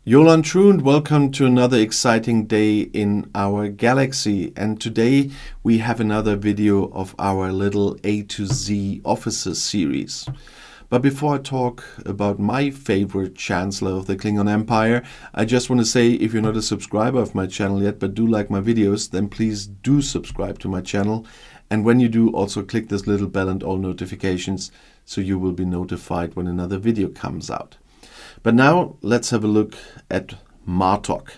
Jolan True, welcome to another exciting day in our galaxy. And today we have another video of our little A to Z officers series. But before I talk about my favorite Chancellor of the Klingon Empire, I just want to say, if you're not a subscriber of my channel yet but do like my videos, then please do subscribe to my channel. And when you do, also click this little bell and all notifications so you will be notified when another video comes out. But now let's have a look at Martok.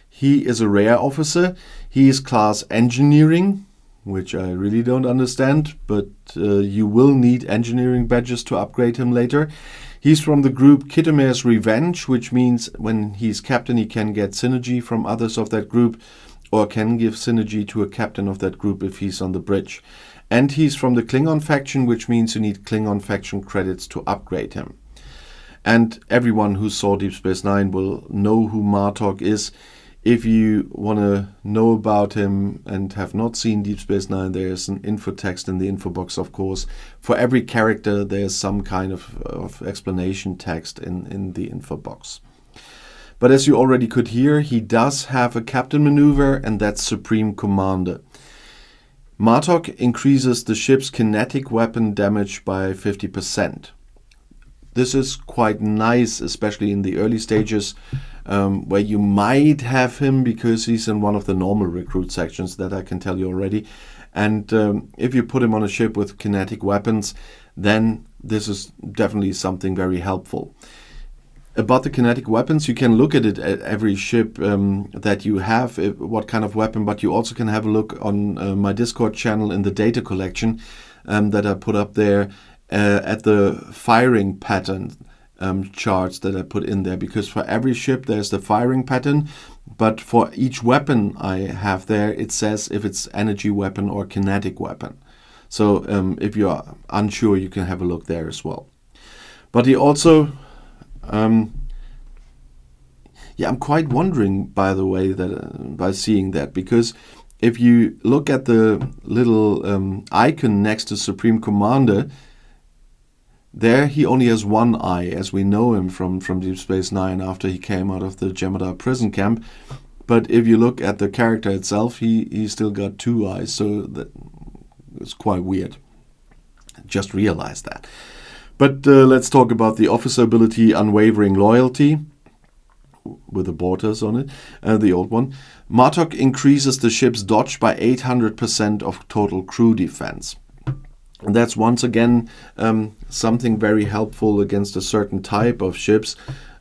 He is a rare officer. He is class engineering, which I really don't understand, but you will need engineering badges to upgrade him later. He's from the group Kittimer's Revenge, which means when he's captain he can get synergy from others of that group, or can give synergy to a captain of that group if he's on the bridge. And he's from the Klingon faction, which means you need Klingon faction credits to upgrade him. And everyone who saw Deep Space Nine will know who Martok is. If you want to know about him and have not seen Deep Space Nine, there's an info text in the info box, of course. For every character, there's some kind of explanation text in the info box. But as you already could hear, he does have a captain maneuver, and that's Supreme Commander. Martok increases the ship's kinetic weapon damage by 50%. This is quite nice, especially in the early stages, where you might have him because he's in one of the normal recruit sections, that I can tell you already. And if you put him on a ship with kinetic weapons, then this is definitely something very helpful. About the kinetic weapons, you can look at it at every ship that you have, what kind of weapon, but you also can have a look on my Discord channel in the data collection that I put up there. At the firing pattern charts that I put in there, because for every ship there's the firing pattern, but for each weapon I have there it says if it's energy weapon or kinetic weapon. So if you're unsure, you can have a look there as well. But he also I'm quite wondering, by the way, that by seeing that, because if you look at the little icon next to Supreme Commander, there he only has one eye, as we know him from Deep Space Nine after he came out of the Jem'Hadar prison camp. But if you look at the character itself, he still got two eyes, so that it's quite weird. Just realized that. But let's talk about the officer ability, Unwavering Loyalty, with the borders on it, the old one. Martok increases the ship's dodge by 800% of total crew defense. And that's once again something very helpful against a certain type of ships.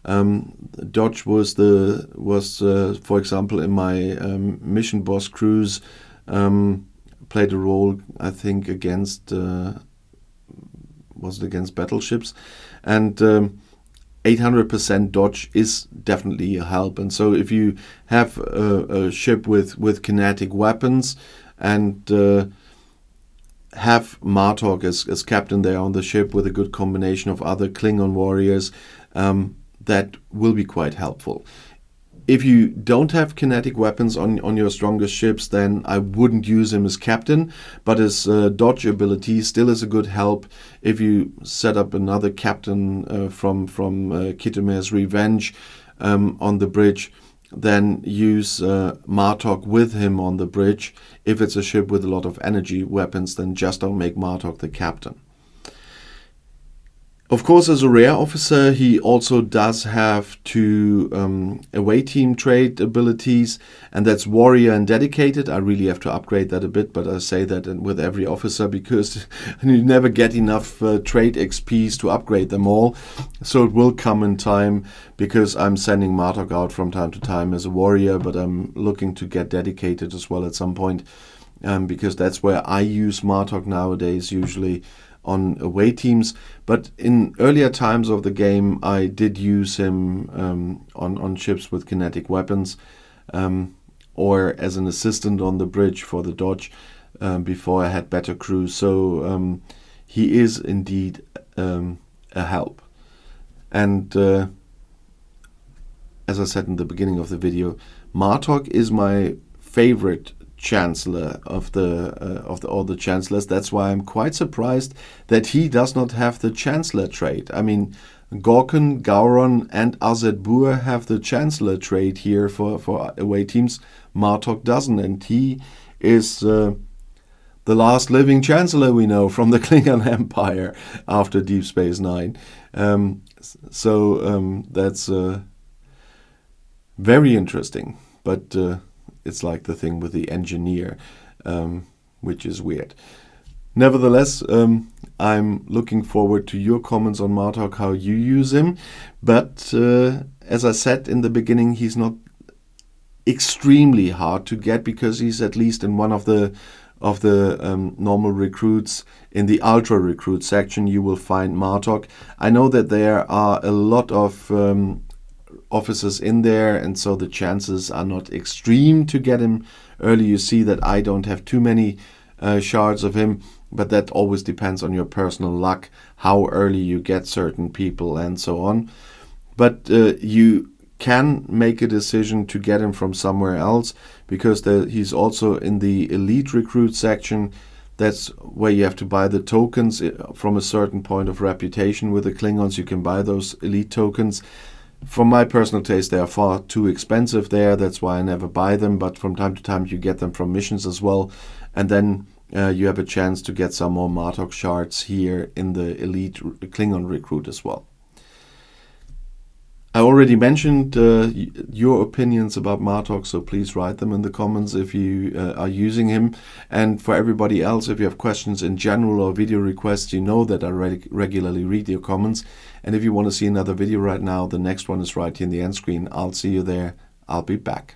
Dodge was for example, in my mission boss cruise, played a role, I think, against against battleships, and 800% dodge is definitely a help. And so if you have a ship with kinetic weapons and have Martok as captain there on the ship with a good combination of other Klingon warriors, that will be quite helpful. If you don't have kinetic weapons on your strongest ships, then I wouldn't use him as captain, but his dodge ability still is a good help. If you set up another captain from Kittimer's Revenge on the bridge, then use Martok with him on the bridge. If it's a ship with a lot of energy weapons, then just don't make Martok the captain. Of course, as a rare officer, he also does have two away team trait abilities, and that's Warrior and Dedicated. I really have to upgrade that a bit, but I say that with every officer because you never get enough trait XPs to upgrade them all. So it will come in time, because I'm sending Martok out from time to time as a Warrior, but I'm looking to get Dedicated as well at some point, because that's where I use Martok nowadays, usually on away teams. But in earlier times of the game I did use him on ships with kinetic weapons, or as an assistant on the bridge for the dodge before I had better crew. So he is indeed a help. And as I said in the beginning of the video, Martok is my favorite chancellor of all the chancellors. That's why I'm quite surprised that he does not have the chancellor trait. I mean, Gorkon, Gowron, and Azet-Bur have the Chancellor trait here for away teams. Martok doesn't, and he is the last living Chancellor we know from the Klingon Empire after Deep Space Nine. That's very interesting, but it's like the thing with the engineer, which is weird. Nevertheless, I'm looking forward to your comments on Martok, how you use him. But as I said in the beginning, he's not extremely hard to get because he's at least in one of the normal recruits. In the ultra recruit section, you will find Martok. I know that there are a lot of officers in there, and so the chances are not extreme to get him early. You see that I don't have too many shards of him, but that always depends on your personal luck, how early you get certain people and so on. But you can make a decision to get him from somewhere else, because he's also in the elite recruit section. That's where you have to buy the tokens from a certain point of reputation with the Klingons. You can buy those elite tokens. For my personal taste, they are far too expensive there. That's why I never buy them. But from time to time, you get them from missions as well. And then you have a chance to get some more Martok shards here in the elite Klingon recruit as well. I already mentioned your opinions about Martok, so please write them in the comments if you are using him. And for everybody else, if you have questions in general or video requests, you know that I regularly read your comments. And if you want to see another video right now, the next one is right here in the end screen. I'll see you there. I'll be back.